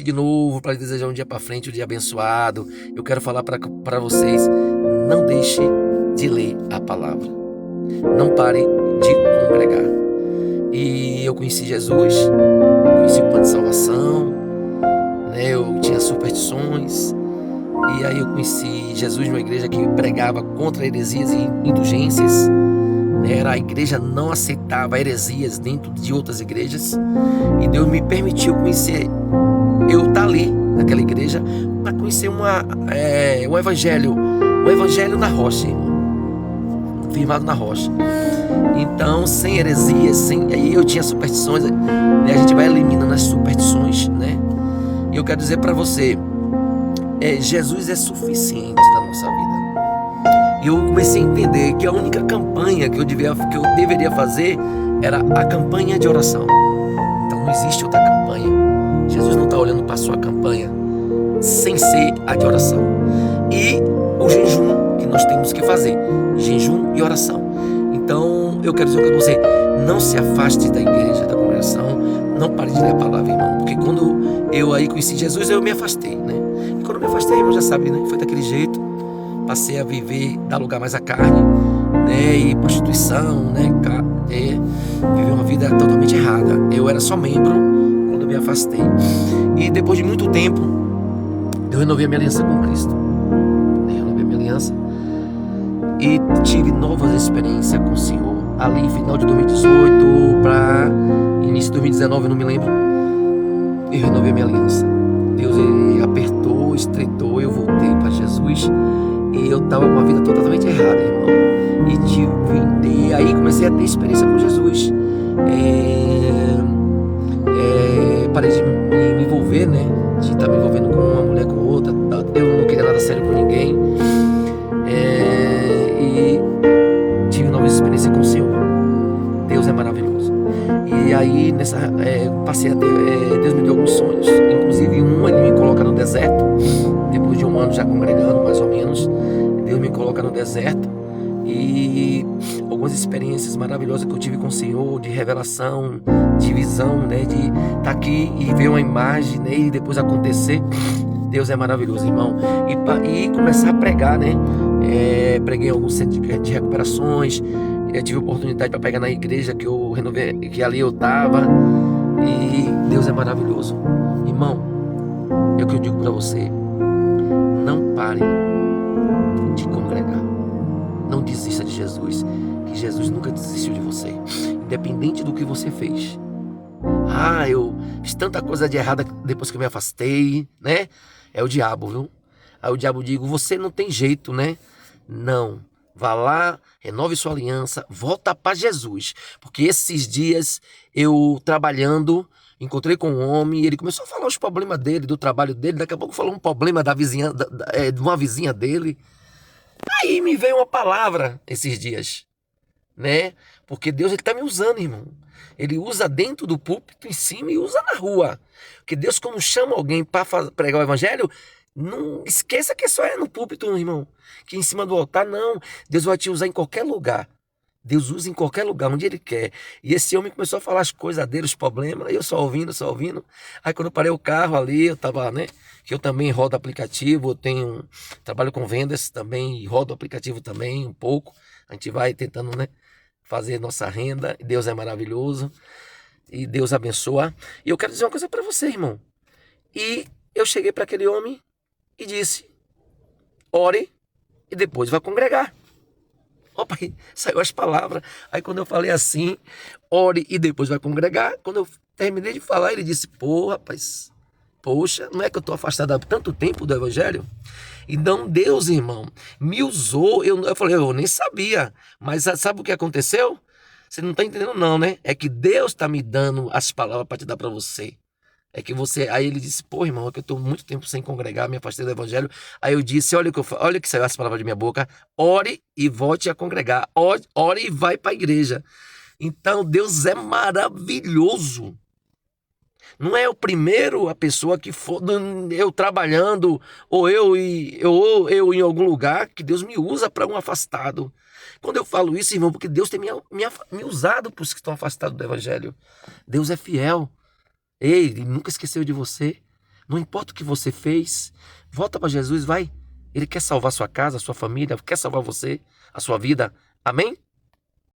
de novo para desejar um dia para frente, um dia abençoado. Eu quero falar para vocês, não deixe de ler a palavra. Não pare de congregar. E eu conheci Jesus, conheci o plano de salvação, né? Eu tinha superstições. E aí eu conheci Jesus numa igreja que pregava contra heresias e indulgências. A igreja não aceitava heresias dentro de outras igrejas. E Deus me permitiu conhecer, eu estar ali naquela igreja, para conhecer um evangelho na rocha, irmão. Firmado na rocha. Então, sem heresias, aí eu tinha superstições, né? A gente vai eliminando as superstições, né? E eu quero dizer para você, Jesus é suficiente na nossa vida. E eu comecei a entender que a única campanha que eu deveria fazer era a campanha de oração. Então não existe outra campanha. Jesus não está olhando para a sua campanha sem ser a de oração. E o jejum que nós temos que fazer, jejum e oração. Então eu quero dizer para você, não se afaste da igreja, da congregação, não pare de ler a palavra, irmão. Porque quando eu aí conheci Jesus, eu me afastei, né? E quando eu me afastei, irmão, já sabe, né? Foi daquele jeito. Passei a viver, dar lugar mais à carne, né? E prostituição, né? Viver uma vida totalmente errada. Eu era só membro quando eu me afastei. E depois de muito tempo, eu renovei a minha aliança com Cristo. Renovei a minha aliança e tive novas experiências com o Senhor. Ali, final de 2018 para início de 2019, eu não me lembro. Eu renovei a minha aliança. Deus, ele apertou, estreitou, eu voltei para Jesus. E eu estava com uma vida totalmente errada, irmão. E aí comecei a ter experiência com Jesus. Parei de me envolver, né? De estar me envolvendo com uma mulher, com outra. Eu não queria nada sério com ninguém. E tive novas experiências com o Senhor. Deus é maravilhoso. E aí, passei a ter... Deus me deu alguns sonhos. Inclusive, ele me coloca no deserto. Depois de um ano já congregando, mais ou menos, Deus me coloca no deserto. E algumas experiências maravilhosas que eu tive com o Senhor, de revelação, de visão, né? De estar aqui e ver uma imagem, né? E depois acontecer. Deus é maravilhoso, irmão. E começar a pregar, né? Preguei em alguns centros de recuperações. Eu tive oportunidade para pregar na igreja que eu renovei, que ali eu estava. E Deus é maravilhoso. Irmão, é o que eu digo para você. Não pare de congregar. Não desista de Jesus. Que Jesus nunca desistiu de você. Independente do que você fez. Eu fiz tanta coisa de errada depois que eu me afastei, né? É o diabo, viu? Aí o diabo diz, você não tem jeito, né? Não. Vá lá, renove sua aliança, volta para Jesus. Porque esses dias eu trabalhando, encontrei com um homem e ele começou a falar os problemas dele, do trabalho dele. Daqui a pouco falou um problema da vizinha, de uma vizinha dele. Aí me veio uma palavra esses dias, né? Porque Deus está me usando, irmão. Ele usa dentro do púlpito, em cima, e usa na rua. Porque Deus, quando chama alguém para pregar o evangelho, não esqueça que só é no púlpito, irmão. Que em cima do altar, não. Deus vai te usar em qualquer lugar. Deus usa em qualquer lugar, onde Ele quer. E esse homem começou a falar as coisas dele, os problemas, e eu só ouvindo. Aí quando eu parei o carro ali, eu tava, né? Que eu também rodo aplicativo, trabalho com vendas também, e rodo aplicativo também, um pouco. A gente vai tentando, né? Fazer nossa renda. Deus é maravilhoso. E Deus abençoa. E eu quero dizer uma coisa para você, irmão. E eu cheguei para aquele homem e disse, ore e depois vai congregar. Opa, saiu as palavras. Aí quando eu falei assim, ore e depois vai congregar, quando eu terminei de falar, ele disse, rapaz, poxa, não é que eu estou afastado há tanto tempo do evangelho? Então Deus, irmão, me usou, eu falei, eu nem sabia, mas sabe o que aconteceu? Você não está entendendo não, né? É que Deus está me dando as palavras para te dar para você. É que você... Aí ele disse, irmão, é que eu estou muito tempo sem congregar, me afastei do evangelho. Aí eu disse, olha que saiu essa palavra de minha boca, ore e volte a congregar, ore e vai para a igreja. Então Deus é maravilhoso. Não é o primeiro a pessoa que for eu trabalhando, ou eu em algum lugar, que Deus me usa para um afastado. Quando eu falo isso, irmão, porque Deus tem me usado para os que estão afastados do evangelho. Deus é fiel. Ele nunca esqueceu de você. Não importa o que você fez, volta para Jesus, vai. Ele quer salvar sua casa, sua família, quer salvar você, a sua vida. Amém?